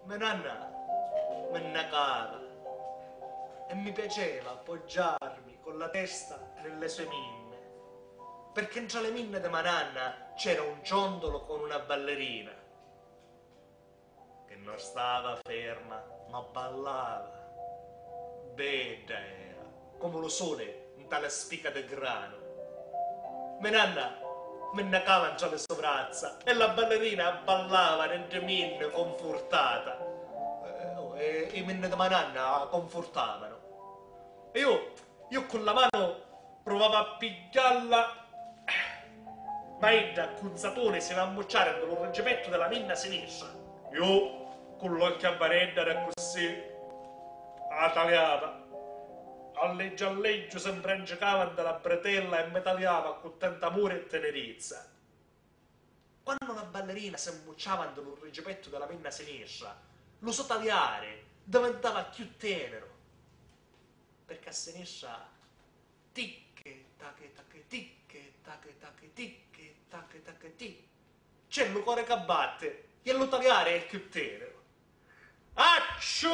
Mia nanna mi annacava e mi piaceva appoggiarmi con la testa nelle sue minne, perché tra le minne di mia nanna c'era un ciondolo con una ballerina che non stava ferma ma ballava. Bella era, come lo sole in tale spica di grano. Mia nanna mi annacava tra le sue braccia e la ballerina ballava nelle minne confortata. E i minne di mia nanna confortavano. E io con la mano provavo a pigliarla, ma ella con sapone si va a mocciare nello reggimento della minna sinistra. Io con l'occhio a barella così, a tagliata. Alleggio alleggio sempre ingicava dalla bretella e mi tagliava con tanta amore e tenerezza. Quando una ballerina si ammucciava nello reggimento della minna sinistra, lo so tagliare diventava più tenero, perché a sinistra ticche tacche tacche ticche tacche tacche ticche tacche tacche ticche c'è il cuore che batte e lo tagliare è più tenero. Acciù!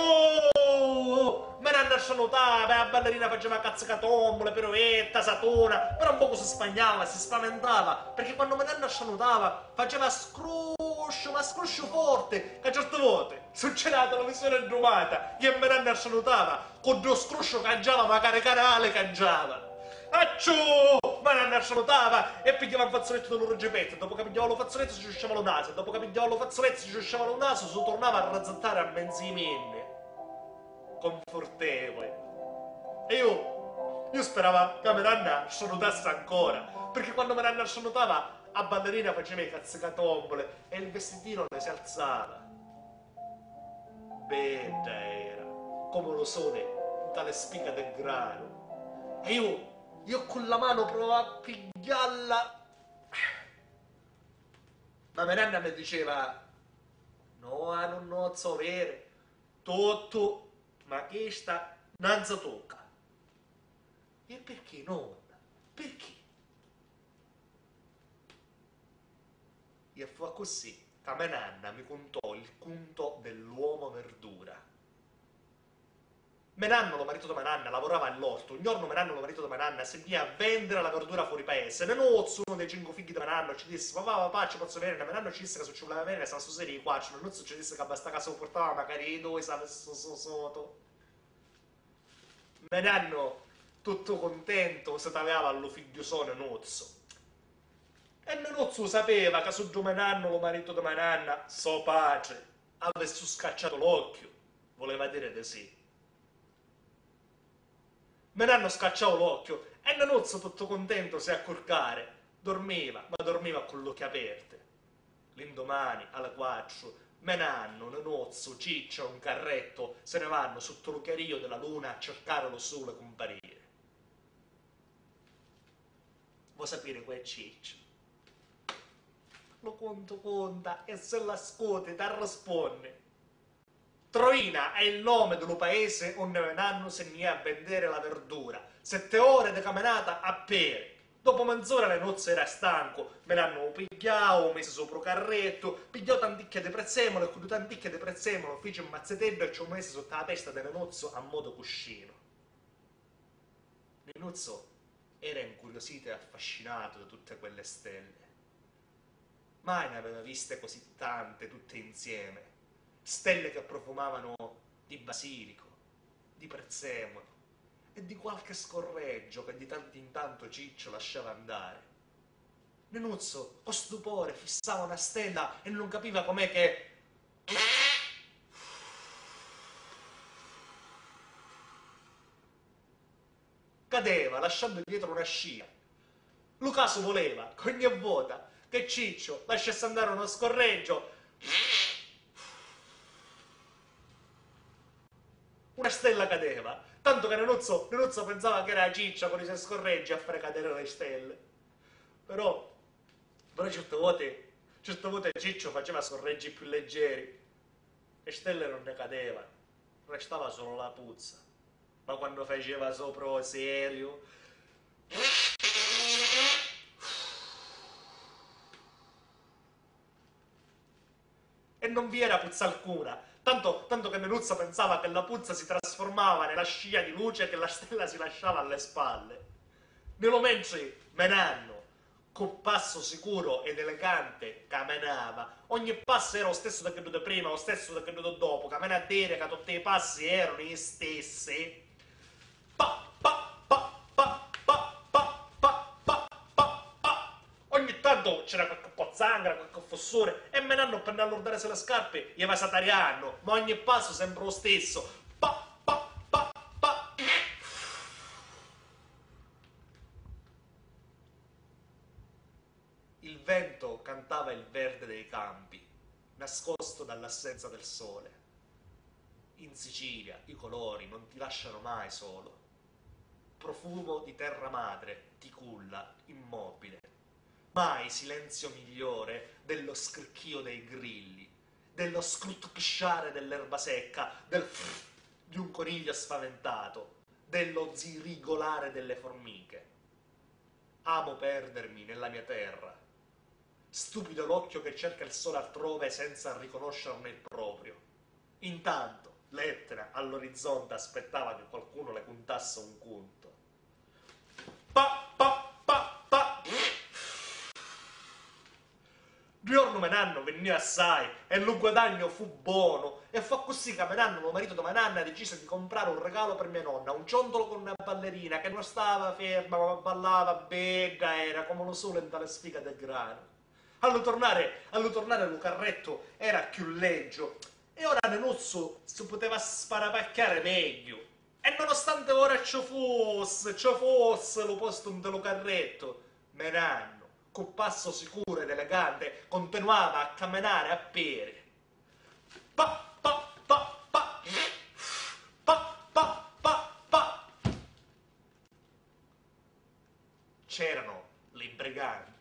Me ne andava a notare, la ballerina faceva cazzacatombole, piroetta, satona, però un poco si spagnava, si spaventava, perché quando me ne andava a notare faceva scruscio, ma scruscio forte, che a certe volte succedeva la televisione indumata, che me ne andava a notare, con due scruscio cangiava, magari canale cangiava. Acciù! Ma non salutava e pigliava un fazzoletto dello reggimento. Dopo che pigliava lo fazzoletto si ciusciava lo naso. Dopo che pigliava lo fazzoletto si ciusciava lo naso, si tornava a razzattare a menzimenne. Confortevole. E io speravo che mia nanna salutasse ancora. Perché quando mia nanna salutava, a ballerina faceva i cazzicatombole e il vestitino le si alzava. Bella era, come lo sole in tale spica del grano. E io con la mano provavo a pigliarla, ma mia nanna mi diceva: no, non so vero, tutto, ma questa non si tocca. E perché non? Perché? E fu così che mia nanna mi contò il conto dell'uomo verdura. Menanno, lo marito di Mananna, lavorava all'orto. Un giorno Menanno, lo marito di Mananna, si via a vendere la verdura fuori paese. Nenozzo, uno dei 5 figli di Menanno, ci disse: papà, ci posso venire? Menanno ci disse che se ci voleva venire, stava su serie qua. Nenozzo ci disse che basta casa lo portava, magari due, stava sotto. Menanno, tutto contento, si tagliava allo figliosone Nozzo. E Nenozzo sapeva che su Menanno, lo marito di Mananna, so pace, avesse scacciato l'occhio. Voleva dire di sì. Me ne hanno scacciato l'occhio e Nanozzo tutto contento si accorcare. Dormiva, ma dormiva con l'occhio aperte. L'indomani, alle 4, Menanno, Nanozzo, Ciccio, un carretto, se ne vanno sotto lo chiario della luna a cercare lo sole comparire. Vuoi sapere quel Ciccio? Lo conta e se la scuote ti risponde. Troina è il nome dello paese dove Menanno se ne è a vendere la verdura. 7 ore di camminata a piedi. Dopo mezz'ora le nozze era stanco, Menanno lo pigliavo, mese sopra il carretto, pigliò tanticchie di prezzemolo e con due tanticchie di prezzemolo fece un mazzetello e ci ho messo sotto la testa del nozzo a modo cuscino. Il nozzo era incuriosito e affascinato da tutte quelle stelle. Mai ne aveva viste così tante, tutte insieme. Stelle che profumavano di basilico, di prezzemolo e di qualche scorreggio che di tanto in tanto Ciccio lasciava andare. Nenuzzo, con stupore, fissava una stella e non capiva com'è che cadeva lasciando dietro una scia. Lucaso voleva, con ogni volta, che Ciccio lasciasse andare uno scorreggio, una stella cadeva, tanto che Nenuzzo pensava che era Ciccia con i suoi scorreggi a fare cadere le stelle. Però certe volte Ciccio faceva scorreggi più leggeri, le stelle non ne cadevano, restava solo la puzza. Ma quando faceva sopra serio, e non vi era puzza alcuna, Tanto che Nenuzza pensava che la puzza si trasformava nella scia di luce che la stella si lasciava alle spalle. Nello mentre Menanno, con passo sicuro ed elegante, camminava. Ogni passo era lo stesso da credo prima, lo stesso da credo dopo. Camminava a dire che tutti i passi erano gli stessi. Pa, pa, pa, pa, pa, pa, pa, pa, pa, pa. Ogni tanto c'era qualche pozzanghera, qualche fossore, e Menanno per non allordarsi le scarpe gli va satariano, ma ogni passo sempre lo stesso. Pa, pa, pa, pa. Il vento cantava il verde dei campi, nascosto dall'assenza del sole. In Sicilia i colori non ti lasciano mai solo. Profumo di terra madre ti culla immobile. Mai silenzio migliore dello scricchio dei grilli, dello scrutcciare dell'erba secca, di un coniglio spaventato, dello zirigolare delle formiche. Amo perdermi nella mia terra. Stupido l'occhio che cerca il sole altrove senza riconoscerne il proprio. Intanto l'Etna all'orizzonte aspettava che qualcuno le puntasse un conto. Pa, pa, pa, pa. Giorno Menanno venne assai e lo guadagno fu buono e fu così che Menanno, lo marito di Mananna, decise di comprare un regalo per mia nonna, un ciondolo con una ballerina che non stava ferma ma ballava bega, era come lo sole in tale sfiga del grano. Allo tornare lo carretto era più leggio e ora Nenuzzo si poteva sparapacchiare meglio. E nonostante ora ci fosse lo posto in lo carretto, Menanno, con passo sicuro ed elegante, continuava a camminare a piedi. Pa, pa, pa, pa, pa, pa, pa, pa. C'erano le briganti.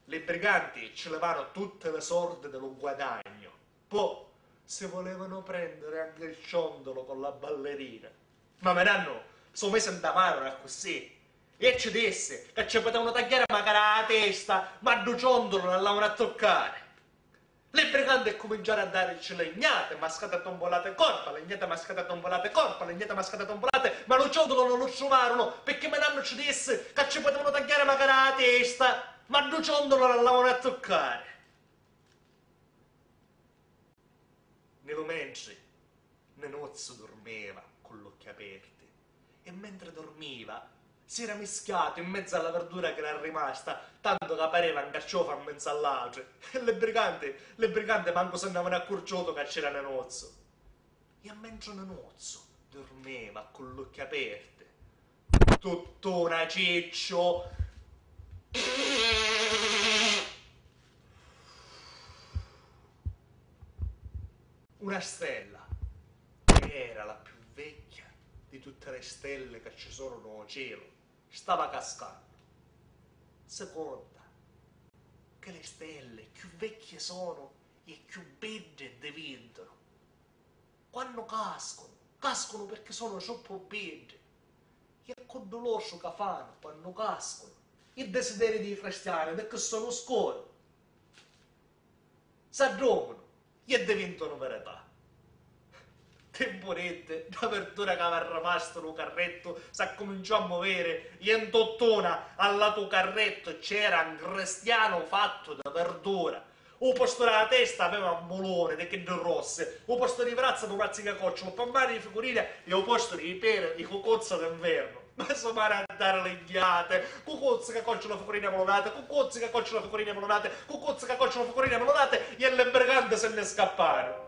Le briganti ci levano tutte le sorte dello guadagno. Poi se volevano prendere anche il ciondolo con la ballerina. Ma Menanno, suo mese in mano era così. E ci disse che ci potevano tagliare magari la testa, ma due ciondolo non l'avevano a toccare. Le briganti cominciarono a darci legnate, mascate tombolate corpa, legnate mascate tombolate corpa, legnate mascate tombolate, ma lo ciondolo non lo trovarono perché Menanno ci disse che ci potevano tagliare magari la testa, ma due ciondolo non l'avevano a toccare. Nello mentre Nenuzzo dormiva con gli occhi aperti e mentre dormiva si era mischiato in mezzo alla verdura che era rimasta, tanto che pareva un carciofo in mezzo all'altro. E le briganti manco se ne avevano accorciuto che c'era Nenuzzo. E mentre Nenuzzo dormiva con gli occhi aperti, tutt'una ciccio, una stella, che era la più vecchia di tutte le stelle che ci sono nel cielo, stava cascando. Seconda, che le stelle più vecchie sono e più belle diventano. Quando cascano perché sono troppo belle. E con dolore che fanno quando cascano. Il desiderio dei cristiani perché sono scuri. Si addormentano e diventano verità. Temporette, la verdura che aveva rimasto nel carretto si cominciò a muovere e in tottona al lato carretto c'era un cristiano fatto di verdura. O posto della testa aveva un bolone di che rosse, o posto di braccia un razzica coccio, un pammare di figurine e o posto di pere di cocozza d'inverno. Ma sono a dare le ghiate, cucozze che colcio la figurina melonate, cucozze che colcio la figurina melonate, cucozze che colcio la figurina melonate e le brigante se ne scapparono.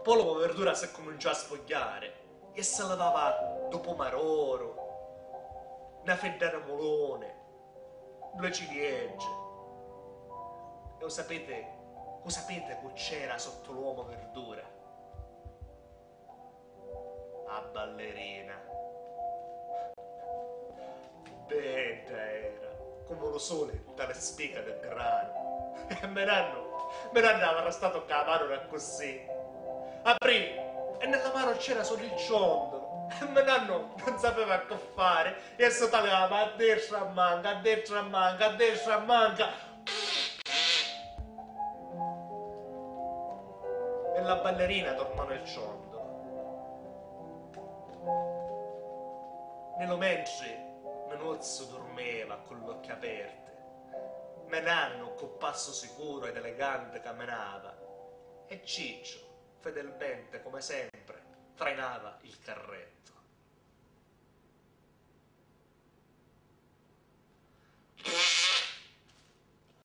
Poi la verdura si cominciò a sfogliare e si levava dopo maroro, una fetta di molone, due ciliegie. E lo sapete che c'era sotto l'uomo verdura? La ballerina. Bella era, come lo sole dalle spighe del grano. E Menanno aveva stato con la mano così. Aprì e nella mano c'era solo il ciondolo. E Menanno non sapeva che fare e si tagliava a destra a manca, a destra a manca, a destra a manca. la ballerina tornò nel ciondo. Nello mentre Menuzzo dormeva con gli occhi aperti, Menanno con passo sicuro ed elegante camminava e Ciccio, fedelmente come sempre, trainava il carretto.